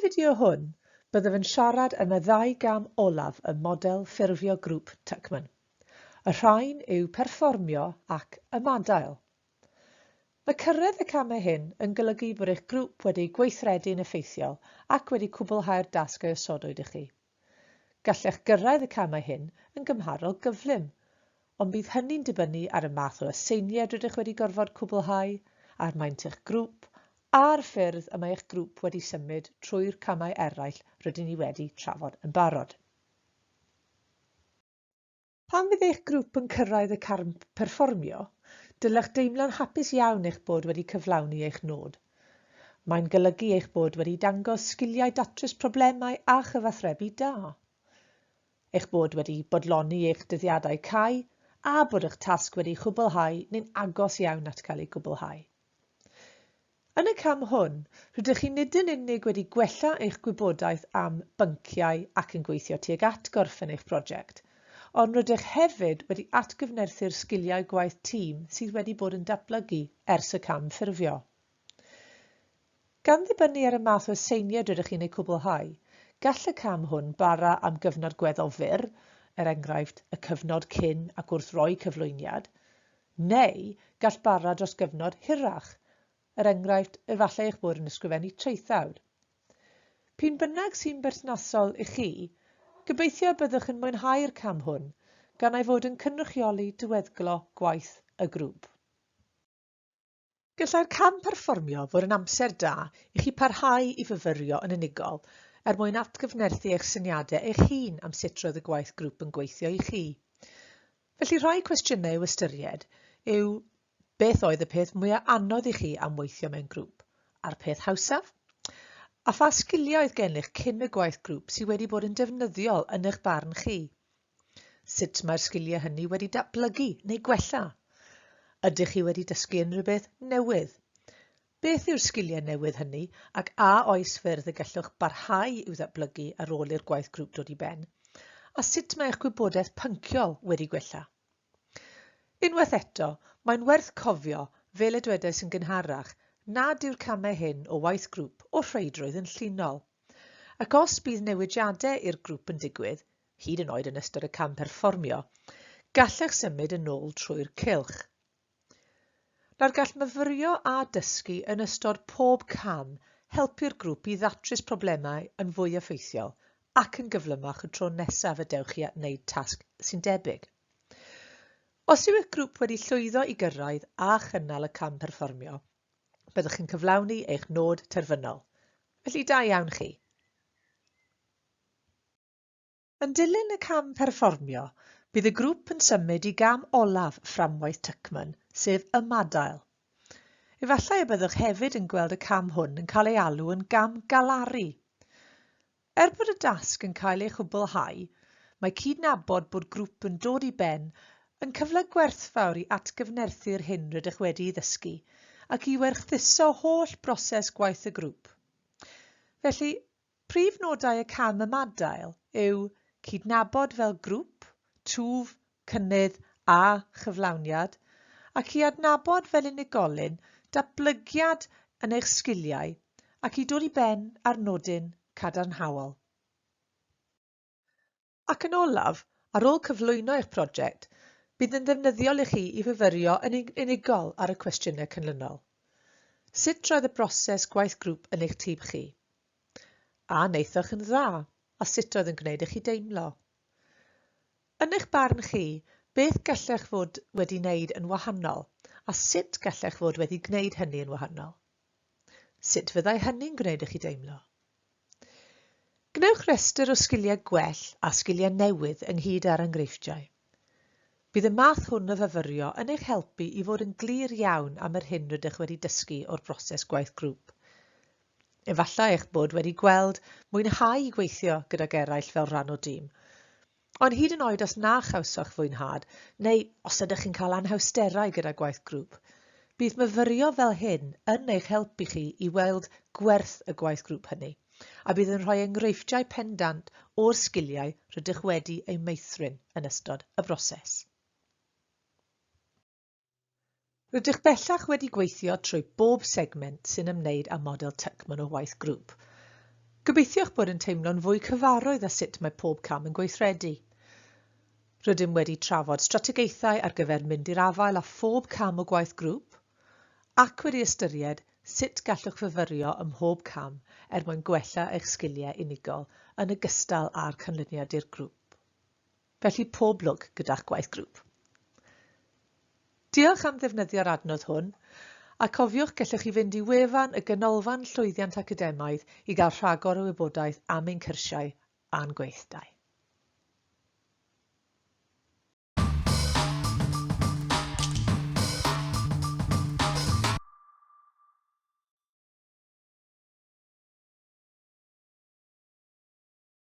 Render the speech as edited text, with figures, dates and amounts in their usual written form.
fideo hwn, byddaf yn siarad am y 2 gam olaf y model ffurfio grŵp Tuckman. Y rhain yw perfformio ac ymadael. Mae cyrraedd y camau hyn yn golygu bod eich grŵp wedi gweithredu'n effeithiol ac wedi cwblhau'r dasgau ysodwyd i chi. Gallech gyrraedd y camau hyn yn gymharol gyflym, ond bydd hynny'n dibynnu ar y math o aseiniad rydych wedi gorfod cwblhau, ar maint eich grŵp, a'r ffyrdd y mae eich grŵp wedi symud trwy'r camau eraill rydyn ni wedi trafod yn barod. Pan fydd eich grŵp yn cyrraedd y carn perfformio, dylech deimlo'n hapus iawn eich bod wedi cyflawni eich nod. Mae'n golygu eich bod wedi dangos sgiliau datrys problemau a chyfathrebu da. Eich bod wedi bodloni eich dyddiadau cae a bod eich tasg wedi cwblhau neu'n agos iawn at cael ei gwblhau. Yn y cam hwn, rydych chi nid yn unig wedi gwella eich gwybodaeth am bynciau ac yn gweithio tuag at gorffen eich prosiect, ond rydych hefyd wedi atgyfnerthu'r sgiliau gwaith tîm sydd wedi bod yn datblygu ers y cam ffurfio. Gan ddibynnu ar y math o aseiniad rydych chi'n ei cwblhau, gall y cam hwn bara am gyfnod gweddol fyr, enghraifft y cyfnod cyn ac wrth roi cyflwyniad, neu gall bara dros gyfnod hirach, enghraifft efallai eich bod yn ysgrifennu traethawd. P'un bynnag sy'n berthnasol i chi, gobeithio byddwch yn mwynhau'r cam hwn, gan ei fod yn cynrychioli diweddglo gwaith y grŵp. Gallai'r cam perfformio fod yn amser da i chi parhau i fyfyrio yn unigol mwyn atgyfnerthu eich syniadau eich hun am sut roedd y gwaith grŵp yn gweithio i chi. Felly rhai cwestiynau i'w ystyried yw beth oedd y peth mwyaf anodd i chi am weithio mewn grŵp, a'r peth hawsaf? A pha sgiliau oedd gennych cyn y gwaith grŵp sydd wedi bod yn defnyddiol yn eich barn chi? Sut mae'r sgiliau hynny wedi datblygu neu gwella? Ydych chi wedi dysgu unrhyw beth newydd? Beth yw'r sgiliau newydd hynny ac a oes ffyrdd y gallwch barhau i'w ddatblygu ar ôl i'r gwaith grŵp dod i ben? A sut mae eich gwybodaeth pynciol wedi gwella? Unwaith eto, mae'n werth cofio, fel y dwedais yn gynharach, nad yw'r camau hyn o waith grŵp o rheidrwydd yn llinol. Ac os bydd newidiadau i'r grŵp yn digwydd, hyd yn oed yn ystod y cam perfformio, gallech symud yn ôl trwy'r cylch. Nawr gall myfyrio a dysgu yn ystod pob cam helpu'r grŵp i ddatrys problemau yn fwy effeithiol ac yn gyflymach y tro nesaf y dewch chi at wneud tasg sy'n debyg. Os yw eich grŵp wedi llwyddo i gyrraedd a chynnal y cam perfformio, byddwch chi'n cyflawni eich nod terfynol. Felly da iawn chi. Yn dilyn y cam perfformio, bydd y grŵp yn symud i gam olaf fframwaith Tuckman, sef ymadael. Efallai y byddwch hefyd yn gweld y cam hwn yn cael ei alw yn gam galaru. Bod y dasg yn cael ei chwblhau, mae cydnabod bod grŵp yn dod i ben yn cyfle gwerthfawr i atgyfnerthu'r hyn rydych wedi ei ddysgu, ac i werchthuso holl broses gwaith y grŵp. Felly, prif nodau y cam ymadael yw cydnabod fel grŵp, twf, cynnydd a chyflawniad, ac i adnabod fel unigolyn datblygiad yn eich sgiliau ac i dod i ben ar nodyn cadarnhaol. Ac yn olaf, ar ôl cyflwyno eich prosiect, bydd yn ddefnyddiol i chi i fyfyrio yn unigol ar y cwestiynau canlynol. Sut roedd y broses gwaith grŵp yn eich tîm chi? A wnaethoch yn dda, a sut oedd yn gwneud i chi deimlo? Yn eich barn chi, beth gallech fod wedi wneud yn wahanol, a sut gallech fod wedi gwneud hynny yn wahanol? Sut fyddai hynny'n gwneud i chi deimlo? Gnewch restr o sgiliau gwell a sgiliau newydd ynghyd â'r enghreifftiau. Bydd y math hwn o fyfyrio yn eich helpu i fod yn glir iawn am yr hyn rydych wedi dysgu o'r broses gwaith grŵp. Efallai eich bod wedi gweld mwynhau gweithio gydag eraill fel rhan o dîm, ond hyd yn oed os na chawsoch fwynhad, neu os ydych chi'n cael anhawsterau gyda gwaith grŵp, bydd myfyrio fel hyn yn eich helpu chi i weld gwerth y gwaith grŵp hynny, a bydd yn rhoi enghreifftiau pendant o'r sgiliau rydych wedi eu meithrin yn ystod y broses. Rydych bellach wedi gweithio trwy bob segment sy'n ymwneud â model Tuckman o waith grŵp. Gobeithio eich bod yn teimlo'n fwy cyfarwydd â sut mae pob cam yn gweithredu. Rydym wedi trafod strategaethau ar gyfer mynd i'r afael â phob cam o gwaith grŵp, ac wedi ystyried sut gallwch fyfyrio ym mhob cam mwyn gwella eich sgiliau unigol yn ogystal â'r canlyniad i'r grŵp. Felly pob lwc gyda'ch gwaith grŵp. Diolch am ddefnyddio'r adnodd hwn, a cofiwch gallwch chi fynd i wefan y Ganolfan Llwyddiant Academaidd i gael rhagor o wybodaeth am ein cyrsiau a'n gweithdai.